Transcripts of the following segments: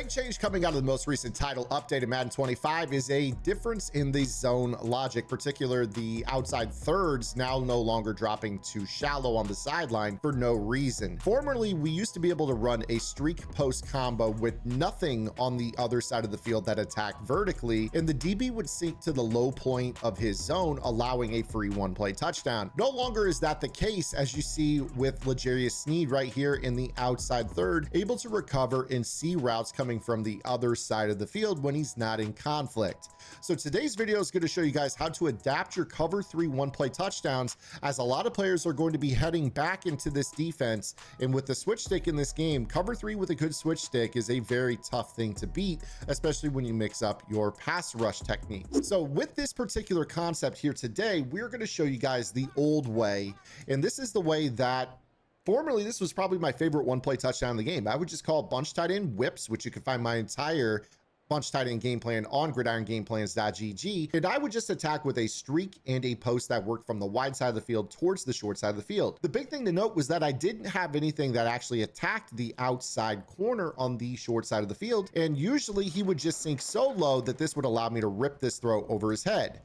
big change coming out of the most recent title update in Madden 25 is a difference in the zone logic, particularly the outside thirds now no longer dropping too shallow on the sideline for no reason. Formerly, we used to be able to run a streak post combo with nothing on the other side of the field that attacked vertically, and the DB would sink to the low point of his zone, allowing a free one-play touchdown. No longer is that the case, as you see with L'Jarius Sneed right here in the outside third, able to recover and see routes coming from the other side of the field when he's not in conflict. So today's video is going to show you guys how to adapt your cover 3 one-play touchdowns, as a lot of players are going to be heading back into this defense, and with the switch stick in this game, cover 3 with a good switch stick is a very tough thing to beat, especially when you mix up your pass rush techniques. So with this particular concept here today, we're going to show you guys the old way, and this is the way that formerly, this was probably my favorite one-play touchdown in the game. I would just call bunch tight end whips, which you can find my entire bunch tight end game plan on gridirongameplans.gg, and I would just attack with a streak and a post that worked from the wide side of the field towards the short side of the field. The big thing to note was that I didn't have anything that actually attacked the outside corner on the short side of the field, and usually he would just sink so low that this would allow me to rip this throw over his head.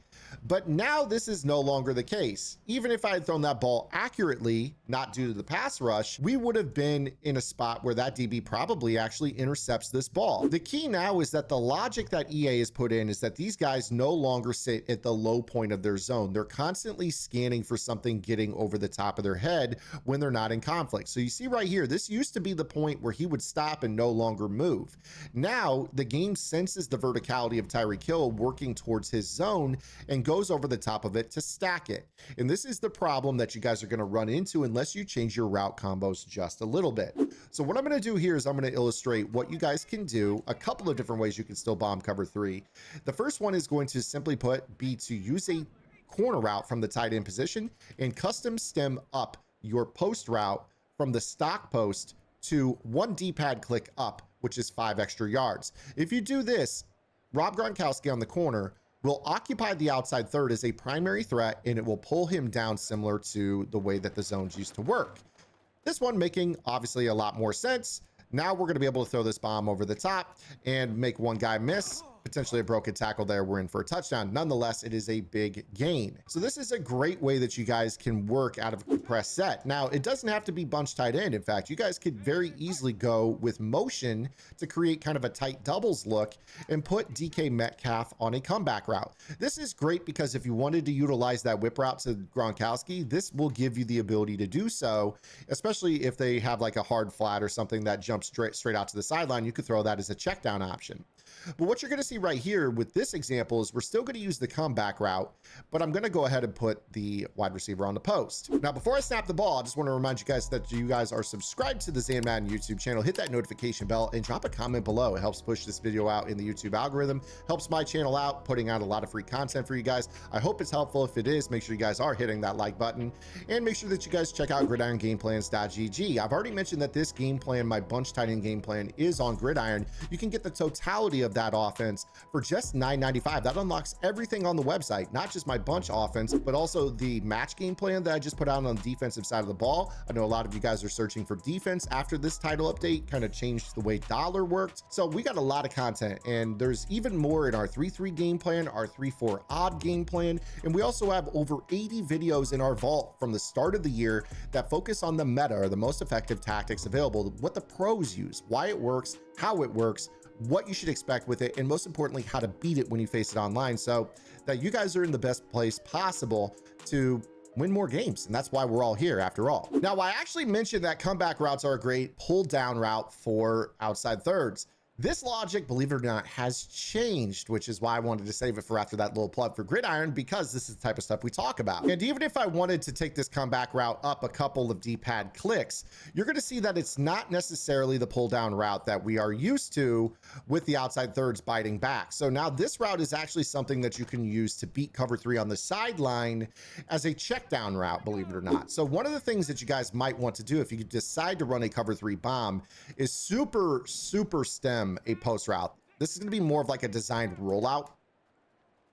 But now this is no longer the case. Even if I had thrown that ball accurately, not due to the pass rush, we would have been in a spot where that DB probably actually intercepts this ball. The key now is that the logic that EA has put in is that these guys no longer sit at the low point of their zone. They're constantly scanning for something getting over the top of their head when they're not in conflict. So you see right here, this used to be the point where he would stop and no longer move. Now the game senses the verticality of Tyreek Hill working towards his zone and goes over the top of it to stack it. And this is the problem that you guys are going to run into unless you change your route combos just a little bit. So what I'm going to do here is I'm going to illustrate what you guys can do, a couple of different ways you can still bomb cover 3. The first one is going to simply be to use a corner route from the tight end position and custom stem up your post route from the stock post to 1 D-pad click up, which is 5 extra yards. If you do this, Rob Gronkowski on the corner will occupy the outside third as a primary threat, and it will pull him down similar to the way that the zones used to work. This one making obviously a lot more sense. Now we're going to be able to throw this bomb over the top and make one guy miss. Potentially a broken tackle there. We're in for a touchdown. Nonetheless, it is a big gain. So this is a great way that you guys can work out of a compressed set. Now, it doesn't have to be bunch tight end. In fact, you guys could very easily go with motion to create kind of a tight doubles look and put DK Metcalf on a comeback route. This is great because if you wanted to utilize that whip route to Gronkowski, this will give you the ability to do so, especially if they have like a hard flat or something that jumps straight out to the sideline. You could throw that as a check down option. But what you're going to see right here with this example is we're still going to use the comeback route, but I'm going to go ahead and put the wide receiver on the post. Now, before I snap the ball, I just want to remind you guys that you guys are subscribed to the Zan Madden YouTube channel. Hit that notification bell and drop a comment below. It helps push this video out in the YouTube algorithm, helps my channel out, putting out a lot of free content for you guys. I hope it's helpful. If it is, make sure you guys are hitting that like button, and make sure that you guys check out gridirongameplans.gg. I've already mentioned that this game plan, my bunch tight end game plan, is on Gridiron. You can get the totality of that offense for just $9.95. That unlocks everything on the website, not just my bunch offense, but also the match game plan that I just put out on the defensive side of the ball. I know a lot of you guys are searching for defense after this title update kind of changed the way dollar worked. So we got a lot of content, and there's even more in our 3-3 game plan, our 3-4 odd game plan, and we also have over 80 videos in our vault from the start of the year that focus on the meta, or the most effective tactics available, what the pros use, why it works, how it works, what you should expect with it, and most importantly, how to beat it when you face it online, so that you guys are in the best place possible to win more games. And that's why we're all here after all. Now, I actually mentioned that comeback routes are a great pull down route for outside thirds. This logic, believe it or not, has changed, which is why I wanted to save it for after that little plug for Gridiron, because this is the type of stuff we talk about. And even if I wanted to take this comeback route up a couple of D-pad clicks, you're going to see that it's not necessarily the pull down route that we are used to with the outside thirds biting back. So now this route is actually something that you can use to beat cover 3 on the sideline as a check down route, believe it or not. So one of the things that you guys might want to do if you decide to run a cover 3 bomb is super stem a post route. This is going to be more of like a designed rollout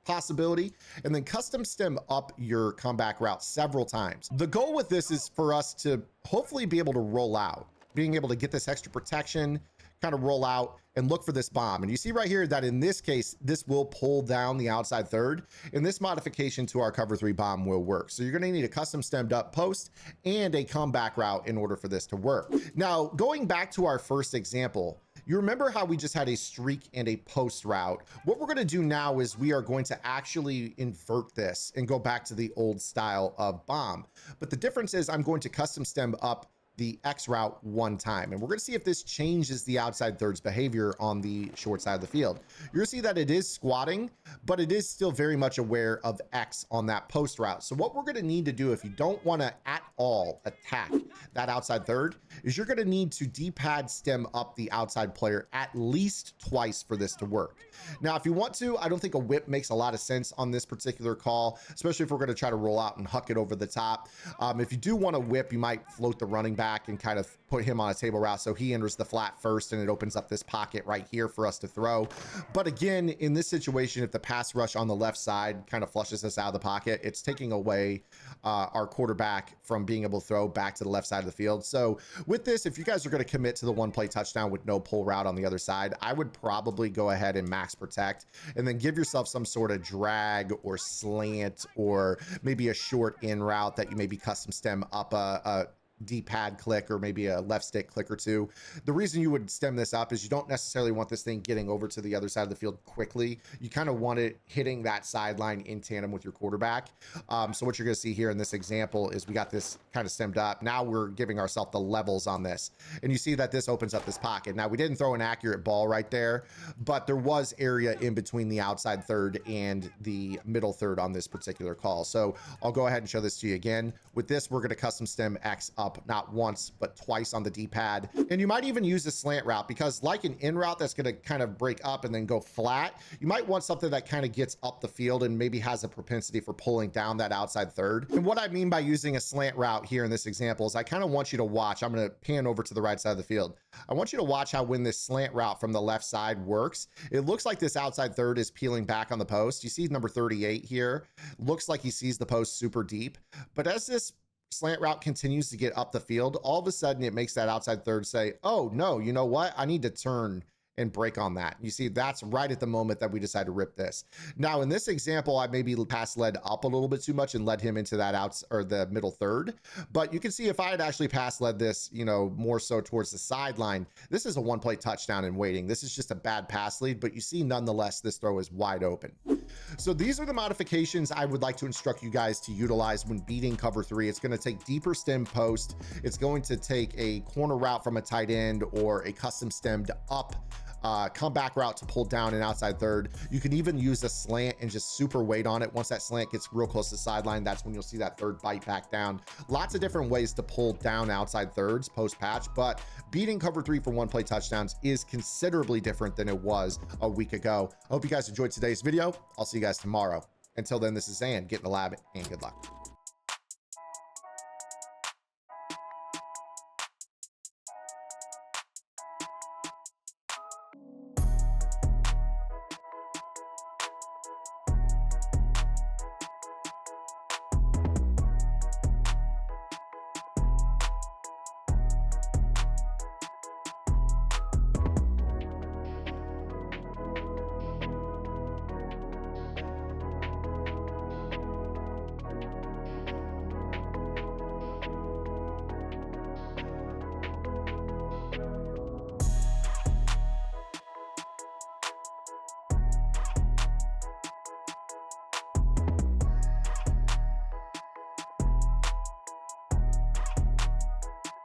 possibility, and then custom stem up your comeback route several times. The goal with this is for us to hopefully be able to roll out, being able to get this extra protection, kind of roll out and look for this bomb. And you see right here that in this case, this will pull down the outside third, and this modification to our cover 3 bomb will work. So you're going to need a custom stemmed up post and a comeback route in order for this to work. Now, going back to our first example, you remember how we just had a streak and a post route. What we're going to do now is we are going to actually invert this and go back to the old style of bomb. But the difference is I'm going to custom stem up the X route one time, and we're going to see if this changes the outside third's behavior on the short side of the field. You're going to see that it is squatting, but it is still very much aware of X on that post route. So what we're going to need to do, if you don't want to at all attack that outside third, is you're going to need to D-pad stem up the outside player at least twice for this to work. Now, if you want to, I don't think a whip makes a lot of sense on this particular call, especially if we're going to try to roll out and huck it over the top. If you do want to whip, you might float the running back and kind of put him on a table route so he enters the flat first, and it opens up this pocket right here for us to throw. But again, in this situation, if the pass rush on the left side kind of flushes us out of the pocket, it's taking away our quarterback from being able to throw back to the left side of the field. So with this, if you guys are going to commit to the one play touchdown with no pull route on the other side, I would probably go ahead and max protect and then give yourself some sort of drag or slant or maybe a short in route that you maybe custom stem up a D-pad click or maybe a left stick click or two. The reason you would stem this up is you don't necessarily want this thing getting over to the other side of the field quickly. You kind of want it hitting that sideline in tandem with your quarterback. So what you're going to see here in this example is we got this kind of stemmed up. Now we're giving ourselves the levels on this, and you see that this opens up this pocket. Now we didn't throw an accurate ball right there, but there was area in between the outside third and the middle third on this particular call. So I'll go ahead and show this to you again. With this, we're going to custom stem X up not once but twice on the D-pad, and you might even use a slant route, because like an in route that's going to kind of break up and then go flat, you might want something that kind of gets up the field and maybe has a propensity for pulling down that outside third. And what I mean by using a slant route here in this example is I kind of want you to watch. I'm going to pan over to the right side of the field. I want you to watch how when this slant route from the left side works, it looks like this outside third is peeling back on the post. You see number 38 here, looks like he sees the post super deep, but as this slant route continues to get up the field, all of a sudden it makes that outside third say, oh no, you know what, I need to turn and break on that. You see, that's right at the moment that we decide to rip this. Now in this example, I maybe pass led up a little bit too much and led him into that outs or the middle third, but you can see if I had actually pass led this, you know, more so towards the sideline, this is a one play touchdown and waiting. This is just a bad pass lead, but you see nonetheless this throw is wide open. So these are the modifications I would like to instruct you guys to utilize when beating cover 3. It's going to take deeper stem post. It's going to take a corner route from a tight end or a custom stemmed up comeback route to pull down an outside third. You can even use a slant and just super weight on it. Once that slant gets real close to the sideline, that's when you'll see that third bite back down. Lots of different ways to pull down outside thirds post patch, but beating cover 3 for one play touchdowns is considerably different than it was a week ago. I hope you guys enjoyed today's video. I'll see you guys tomorrow. Until then, this is Zan, get in the lab and good luck.